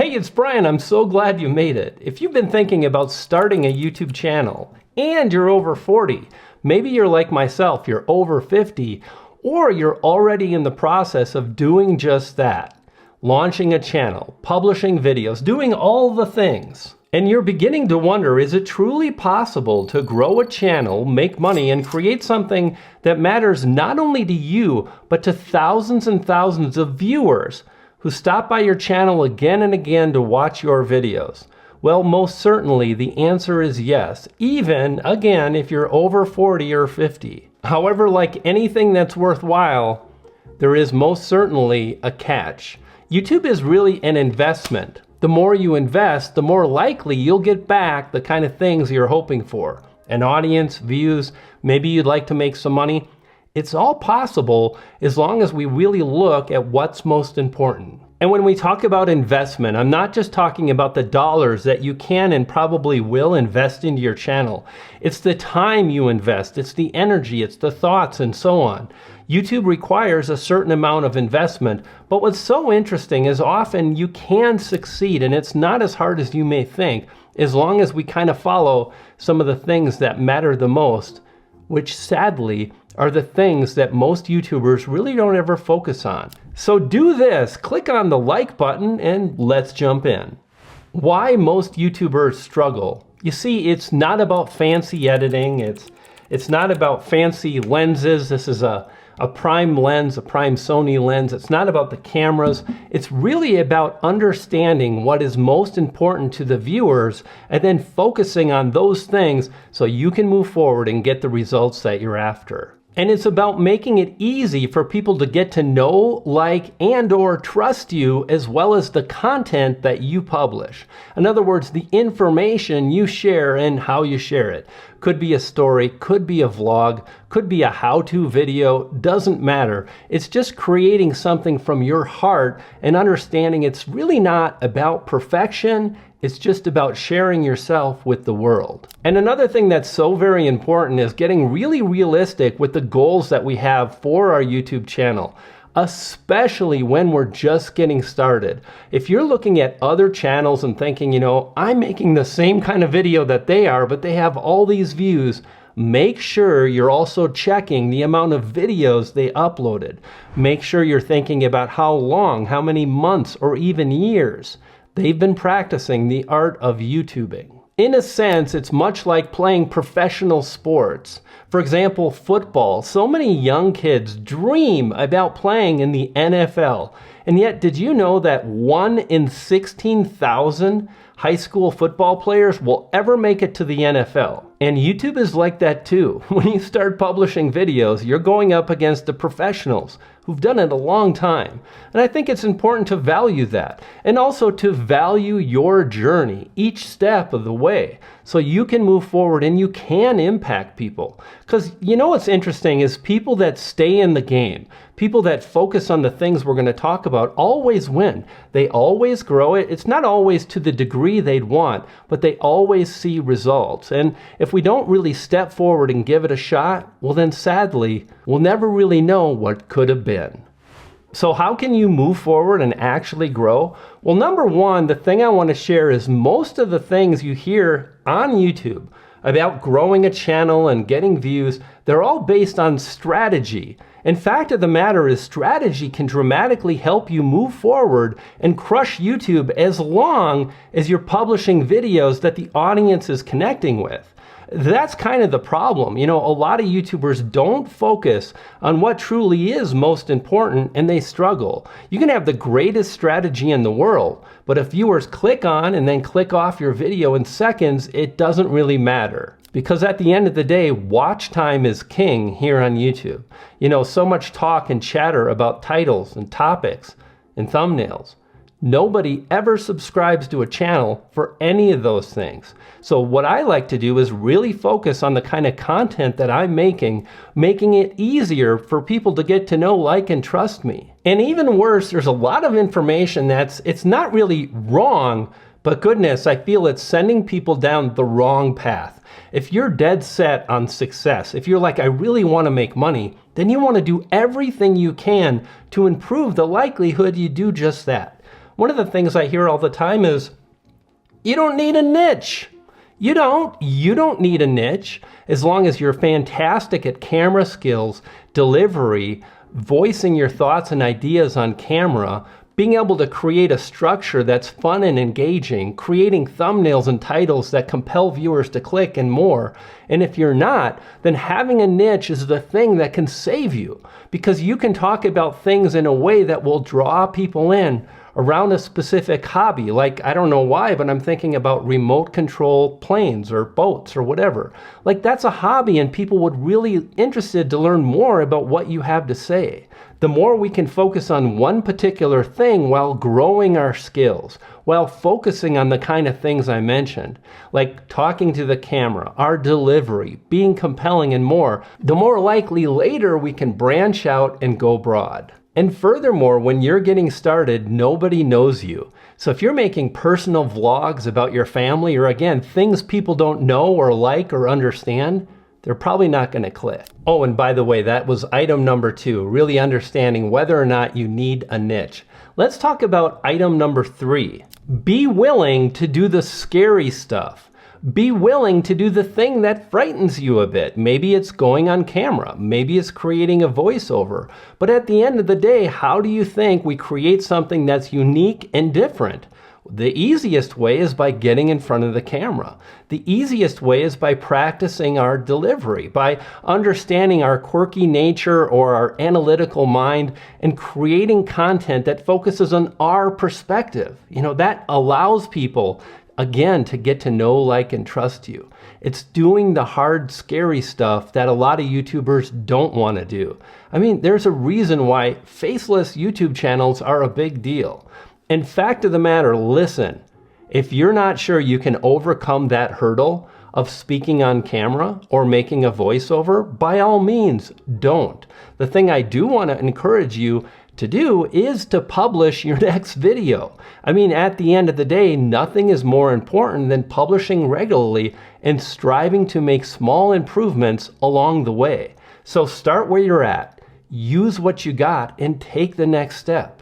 Hey, it's Brian. I'm so glad you made it. If you've been thinking about starting a YouTube channel and you're over 40, maybe you're like myself, you're over 50, or you're already in the process of doing just that, launching a channel, publishing videos, doing all the things. And you're beginning to wonder, is it truly possible to grow a channel, make money, and create something that matters not only to you, but to thousands and thousands of viewers who stop by your channel again and again to watch your videos? Well, most certainly the answer is yes, even, again, if you're over 40 or 50. However, like anything that's worthwhile, there is most certainly a catch. YouTube is really an investment. The more you invest, the more likely you'll get back the kind of things you're hoping for. An audience, views, maybe you'd like to make some money. It's all possible as long as we really look at what's most important. And when we talk about investment, I'm not just talking about the dollars that you can and probably will invest into your channel. It's the time you invest, it's the energy, it's the thoughts, and so on. YouTube requires a certain amount of investment, but what's so interesting is often you can succeed, and it's not as hard as you may think, as long as we kind of follow some of the things that matter the most, which sadly are the things that most YouTubers really don't ever focus on. So do this, click on the like button and let's jump in. Why most YouTubers struggle. You see, it's not about fancy editing, it's not about fancy lenses. This is a prime lens, a prime Sony lens. It's not about the cameras. It's really about understanding what is most important to the viewers and then focusing on those things so you can move forward and get the results that you're after. And it's about making it easy for people to get to know, like, and or trust you, as well as the content that you publish. In other words, the information you share and how you share it. Could be a story, could be a vlog, could be a how-to video, doesn't matter. It's just creating something from your heart and understanding it's really not about perfection. It's just about sharing yourself with the world. And another thing that's so very important is getting really realistic with the goals that we have for our YouTube channel, especially when we're just getting started. If you're looking at other channels and thinking, I'm making the same kind of video that they are, but they have all these views, make sure you're also checking the amount of videos they uploaded. Make sure you're thinking about how long, how many months, or even years they've been practicing the art of YouTubing. In a sense, it's much like playing professional sports. For example, football. So many young kids dream about playing in the NFL. And yet, did you know that 1 in 16,000 high school football players will ever make it to the NFL? And YouTube is like that too. When you start publishing videos, you're going up against the professionals who've done it a long time. And I think it's important to value that, and also to value your journey, each step of the way, so you can move forward and you can impact people. Because what's interesting is people that stay in the game, people that focus on the things we're going to talk about, always win. They always grow it. It's not always to the degree they'd want, but they always see results. And if we don't really step forward and give it a shot, well then sadly, we'll never really know what could have been. So how can you move forward and actually grow? Well, number one, the thing I want to share is most of the things you hear on YouTube about growing a channel and getting views, they're all based on strategy. And fact of the matter is, strategy can dramatically help you move forward and crush YouTube as long as you're publishing videos that the audience is connecting with. That's kind of the problem. A lot of YouTubers don't focus on what truly is most important, and they struggle. You can have the greatest strategy in the world, but if viewers click on and then click off your video in seconds, it doesn't really matter. Because at the end of the day, watch time is king here on YouTube. So much talk and chatter about titles and topics and thumbnails. Nobody ever subscribes to a channel for any of those things. So what I like to do is really focus on the kind of content that I'm making it easier for people to get to know, like, and trust me. And even worse, there's a lot of information it's not really wrong, but goodness, I feel it's sending people down the wrong path. If you're dead set on success, if you're like, I really want to make money, then you want to do everything you can to improve the likelihood you do just that. One of the things I hear all the time is, you don't need a niche. You don't need a niche as long as you're fantastic at camera skills, delivery, voicing your thoughts and ideas on camera, being able to create a structure that's fun and engaging, creating thumbnails and titles that compel viewers to click, and more. And if you're not, then having a niche is the thing that can save you, because you can talk about things in a way that will draw people in around a specific hobby. Like, I don't know why, but I'm thinking about remote control planes or boats or whatever. Like, that's a hobby, and people would really interested to learn more about what you have to say. The more we can focus on one particular thing while growing our skills, while focusing on the kind of things I mentioned, like talking to the camera, our delivery, being compelling, and more, the more likely later we can branch out and go broad. And furthermore, when you're getting started, nobody knows you. So if you're making personal vlogs about your family, or again, things people don't know or like or understand, they're probably not going to click. Oh, and by the way, that was item number 2, really understanding whether or not you need a niche. Let's talk about item number 3. Be willing to do the scary stuff. Be willing to do the thing that frightens you a bit. Maybe it's going on camera. Maybe it's creating a voiceover. But at the end of the day, how do you think we create something that's unique and different? The easiest way is by getting in front of the camera. The easiest way is by practicing our delivery, by understanding our quirky nature or our analytical mind and creating content that focuses on our perspective. You know, that allows people, again, to get to know, like, and trust you. It's doing the hard, scary stuff that a lot of YouTubers don't want to do. I mean, there's a reason why faceless YouTube channels are a big deal. And fact of the matter, listen, if you're not sure you can overcome that hurdle of speaking on camera or making a voiceover, by all means, don't. The thing I do want to encourage you to do is to publish your next video. I mean, at the end of the day, nothing is more important than publishing regularly and striving to make small improvements along the way. So start where you're at, use what you got, and take the next step.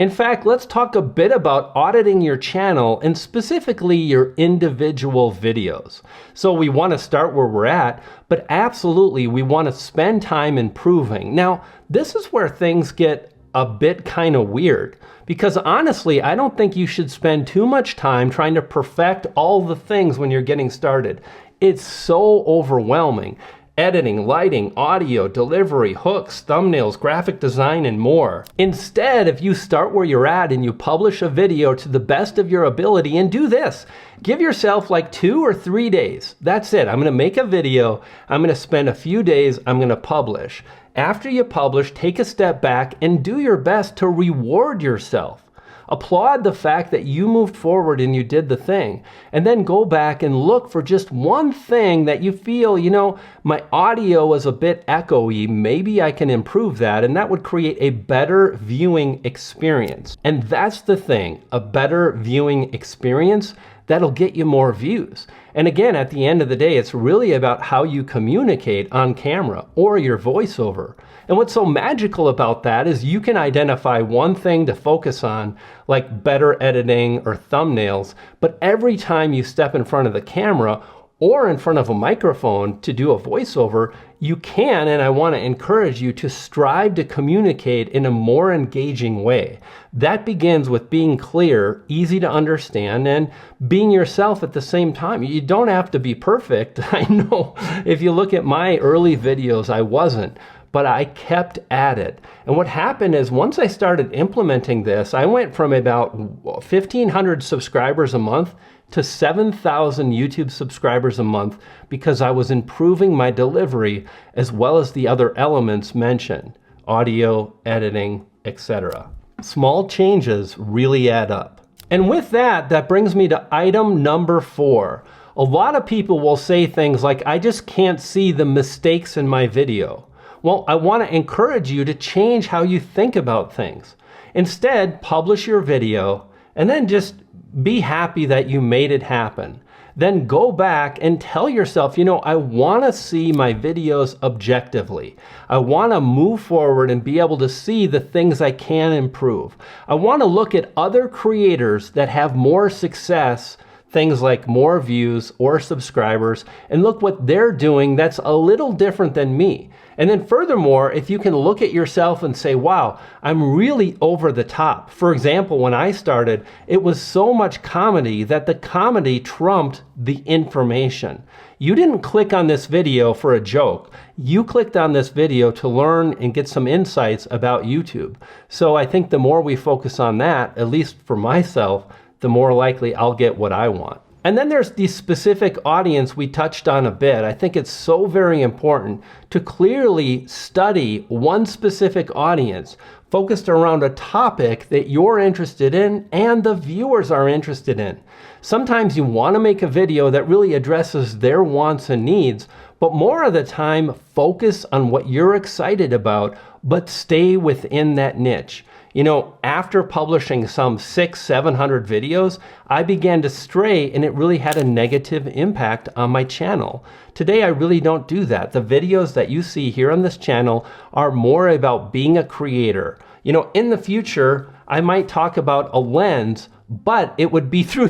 In fact, let's talk a bit about auditing your channel and specifically your individual videos. So we want to start where we're at, but absolutely we want to spend time improving. Now, this is where things get a bit kind of weird, because honestly, I don't think you should spend too much time trying to perfect all the things when you're getting started. It's so overwhelming. Editing, lighting, audio, delivery, hooks, thumbnails, graphic design, and more. Instead, if you start where you're at and you publish a video to the best of your ability, and do this, give yourself like 2 or 3 days. That's it. I'm going to make a video. I'm going to spend a few days. I'm going to publish. After you publish, take a step back and do your best to reward yourself. Applaud the fact that you moved forward and you did the thing. And then go back and look for just one thing that you feel, you know, my audio was a bit echoey. Maybe I can improve that. And that would create a better viewing experience. And that's the thing, a better viewing experience that'll get you more views. And again, at the end of the day, it's really about how you communicate on camera or your voiceover. And what's so magical about that is you can identify one thing to focus on, like better editing or thumbnails, but every time you step in front of the camera or in front of a microphone to do a voiceover, you can, and I want to encourage you to strive to communicate in a more engaging way. That begins with being clear, easy to understand, and being yourself at the same time. You don't have to be perfect. I know if you look at my early videos, I wasn't, but I kept at it. And what happened is once I started implementing this, I went from about 1,500 subscribers a month to 7,000 YouTube subscribers a month because I was improving my delivery as well as the other elements mentioned, audio, editing, etc. Small changes really add up. And with that, that brings me to item number 4. A lot of people will say things like, I just can't see the mistakes in my video. Well, I want to encourage you to change how you think about things. Instead, publish your video and then just be happy that you made it happen. then go back and tell yourself, you know, I want to see my videos objectively. I want to move forward and be able to see the things I can improve. I want to look at other creators that have more success, things like more views or subscribers, and look what they're doing that's a little different than me. And then furthermore, if you can look at yourself and say, wow, I'm really over the top. For example, when I started, it was so much comedy that the comedy trumped the information. You didn't click on this video for a joke. You clicked on this video to learn and get some insights about YouTube. So I think the more we focus on that, at least for myself, the more likely I'll get what I want. And then there's the specific audience we touched on a bit. I think it's so very important to clearly study one specific audience focused around a topic that you're interested in and the viewers are interested in. Sometimes you want to make a video that really addresses their wants and needs, but more of the time, focus on what you're excited about, but stay within that niche. You know, after publishing some 600-700 videos, I began to stray and it really had a negative impact on my channel. Today, I really don't do that. The videos that you see here on this channel are more about being a creator. You know, in the future, I might talk about a lens, but it would be through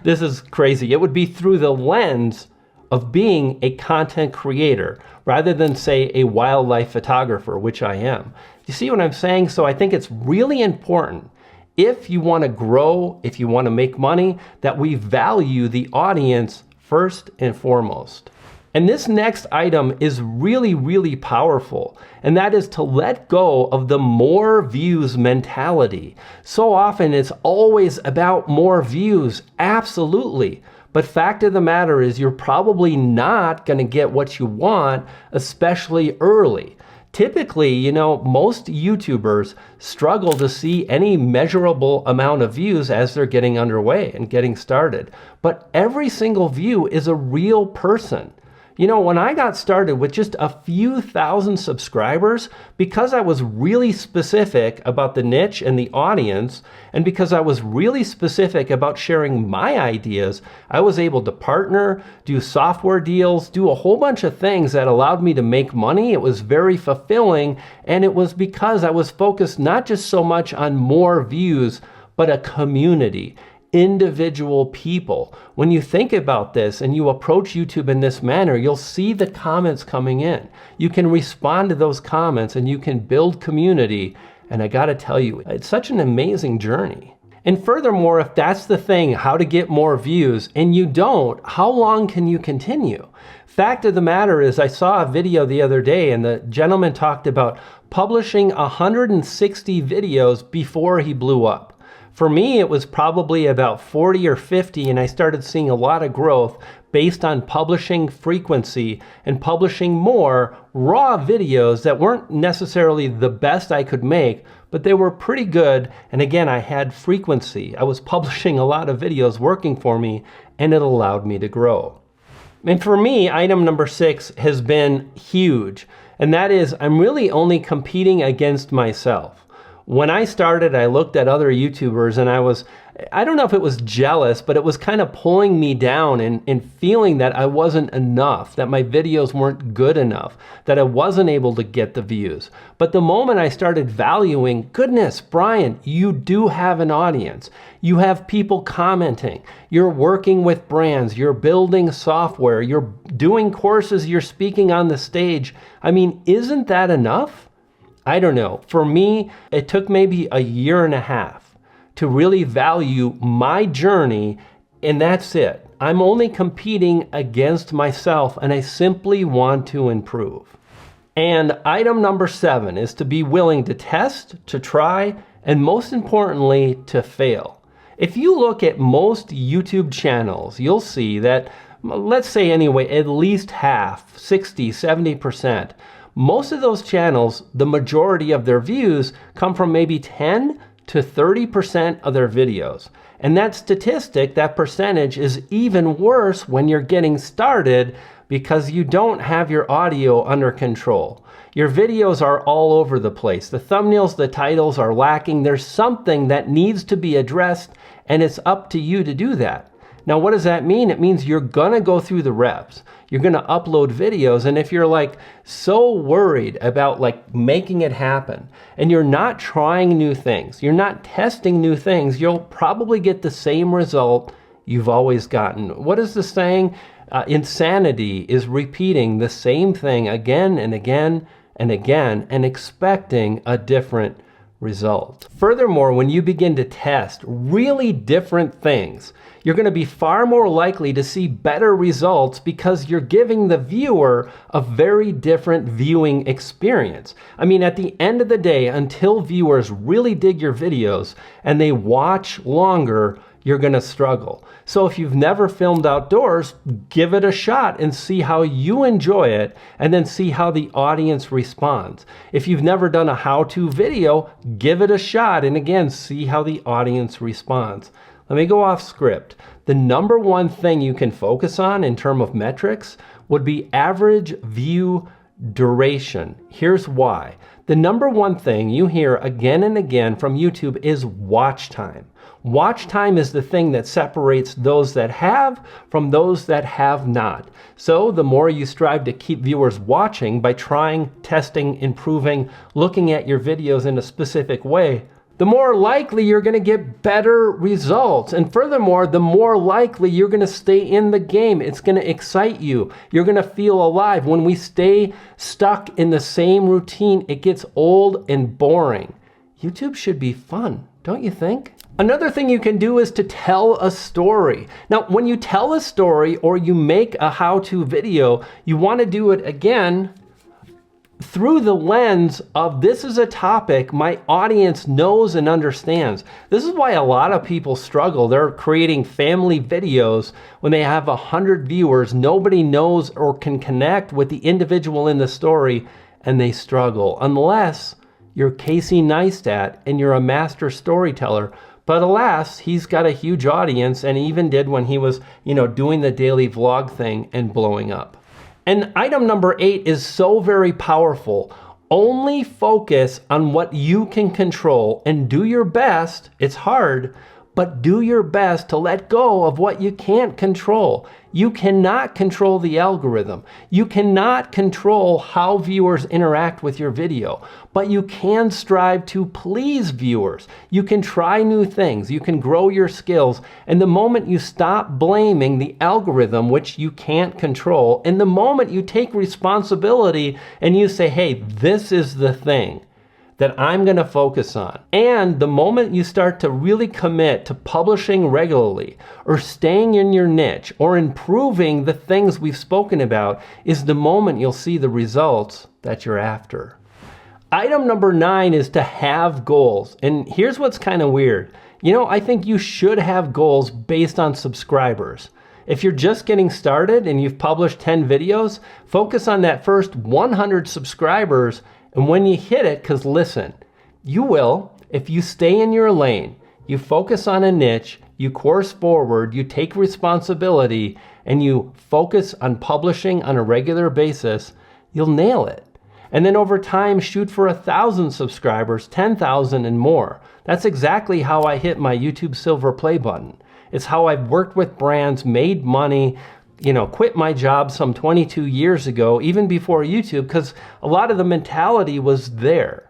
this is crazy, it would be through the lens of being a content creator rather than, say, a wildlife photographer, which I am. You see what I'm saying? So I think it's really important, if you want to grow, if you want to make money, that we value the audience first and foremost. And this next item is really, really powerful, and that is to let go of the more views mentality. So often it's always about more views, absolutely. But fact of the matter is you're probably not going to get what you want, especially early. Typically, you know, most YouTubers struggle to see any measurable amount of views as they're getting underway and getting started. But every single view is a real person. You know, when I got started with just a few thousand subscribers, because I was really specific about the niche and the audience, and because I was really specific about sharing my ideas, I was able to partner, do software deals, do a whole bunch of things that allowed me to make money. It was very fulfilling, and it was because I was focused not just so much on more views, but a community. Individual people. When you think about this and you approach YouTube in this manner, you'll see the comments coming in. You can respond to those comments and you can build community. And I gotta tell you, it's such an amazing journey. And furthermore, if that's the thing, how to get more views, and you don't, how long can you continue? Fact of the matter is, I saw a video the other day and the gentleman talked about publishing 160 videos before he blew up. For me, it was probably about 40 or 50, and I started seeing a lot of growth based on publishing frequency and publishing more raw videos that weren't necessarily the best I could make, but they were pretty good. And again, I had frequency. I was publishing a lot of videos working for me, and it allowed me to grow. And for me, item number 6 has been huge, and that is I'm really only competing against myself. When I started, I looked at other YouTubers and I don't know if it was jealous, but it was kind of pulling me down and feeling that I wasn't enough, that my videos weren't good enough, that I wasn't able to get the views. But the moment I started valuing, goodness, Brian, you do have an audience. You have people commenting. You're working with brands. You're building software. You're doing courses. You're speaking on the stage. I mean, isn't that enough? I don't know. For me, it took maybe a year and a half to really value my journey, and that's it. I'm only competing against myself, and I simply want to improve. And item number 7 is to be willing to test, to try, and most importantly, to fail. If you look at most YouTube channels, you'll see that, let's say anyway, at least half, 60, 70%, most of those channels, the majority of their views come from maybe 10 to 30% of their videos. And that statistic, that percentage, is even worse when you're getting started because you don't have your audio under control. Your videos are all over the place. The thumbnails, the titles are lacking. There's something that needs to be addressed, and it's up to you to do that. Now, what does that mean? It means you're gonna go through the reps. You're gonna upload videos, and if you're like so worried about like making it happen, and you're not trying new things, you're not testing new things, you'll probably get the same result you've always gotten. What is the saying? Insanity is repeating the same thing again and again and again and expecting a different result. Furthermore, when you begin to test really different things, you're going to be far more likely to see better results because you're giving the viewer a very different viewing experience. I mean, at the end of the day, until viewers really dig your videos and they watch longer, you're going to struggle. So if you've never filmed outdoors, give it a shot and see how you enjoy it, and then see how the audience responds. If you've never done a how-to video, give it a shot and again, see how the audience responds. Let me go off script. The number one thing you can focus on in terms of metrics would be average view duration. Here's why. The number one thing you hear again and again from YouTube is watch time. Watch time is the thing that separates those that have from those that have not. So the more you strive to keep viewers watching by trying, testing, improving, looking at your videos in a specific way, the more likely you're going to get better results. And furthermore, the more likely you're going to stay in the game. It's going to excite you. You're going to feel alive. When we stay stuck in the same routine, it gets old and boring. YouTube should be fun, don't you think? Another thing you can do is to tell a story. Now, when you tell a story or you make a how-to video, you want to do it again through the lens of this is a topic my audience knows and understands. This is why a lot of people struggle. They're creating family videos when they have 100 viewers. Nobody knows or can connect with the individual in the story, and they struggle unless you're Casey Neistat and you're a master storyteller. But alas, he's got a huge audience, and even did when he was, doing the daily vlog thing and blowing up. And item number 8 is so very powerful. Only focus on what you can control and do your best. It's hard, but do your best to let go of what you can't control. You cannot control the algorithm. You cannot control how viewers interact with your video, but you can strive to please viewers. You can try new things. You can grow your skills. And the moment you stop blaming the algorithm, which you can't control, and the moment you take responsibility and you say, hey, this is the thing that I'm going to focus on. And the moment you start to really commit to publishing regularly or staying in your niche or improving the things we've spoken about is the moment you'll see the results that you're after. Item number 9 is to have goals. And here's what's kind of weird. I think you should have goals based on subscribers. If you're just getting started and you've published 10 videos, focus on that first 100 subscribers. And when you hit it, because listen, you will, if you stay in your lane, you focus on a niche, you course forward, you take responsibility, and you focus on publishing on a regular basis, you'll nail it. And then over time, shoot for 1,000 subscribers, 10,000 and more. That's exactly how I hit my YouTube Silver Play button. It's how I've worked with brands, made money, quit my job some 22 years ago, even before YouTube, because a lot of the mentality was there.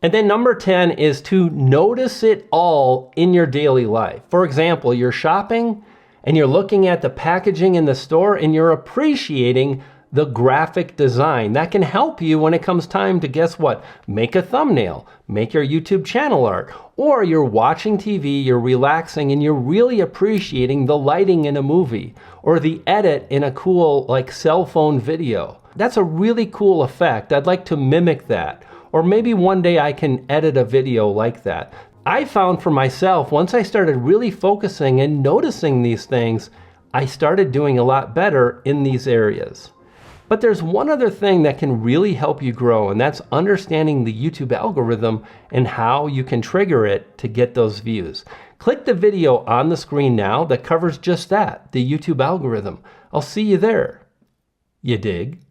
And then number 10 is to notice it all in your daily life. For example, you're shopping and you're looking at the packaging in the store and you're appreciating the graphic design. That can help you when it comes time to, guess what? Make a thumbnail, make your YouTube channel art, or you're watching TV, you're relaxing, and you're really appreciating the lighting in a movie or the edit in a cool cell phone video. That's a really cool effect. I'd like to mimic that. Or maybe one day I can edit a video like that. I found for myself, once I started really focusing and noticing these things, I started doing a lot better in these areas. But there's one other thing that can really help you grow, and that's understanding the YouTube algorithm and how you can trigger it to get those views. Click the video on the screen now that covers just that, the YouTube algorithm. I'll see you there. You dig?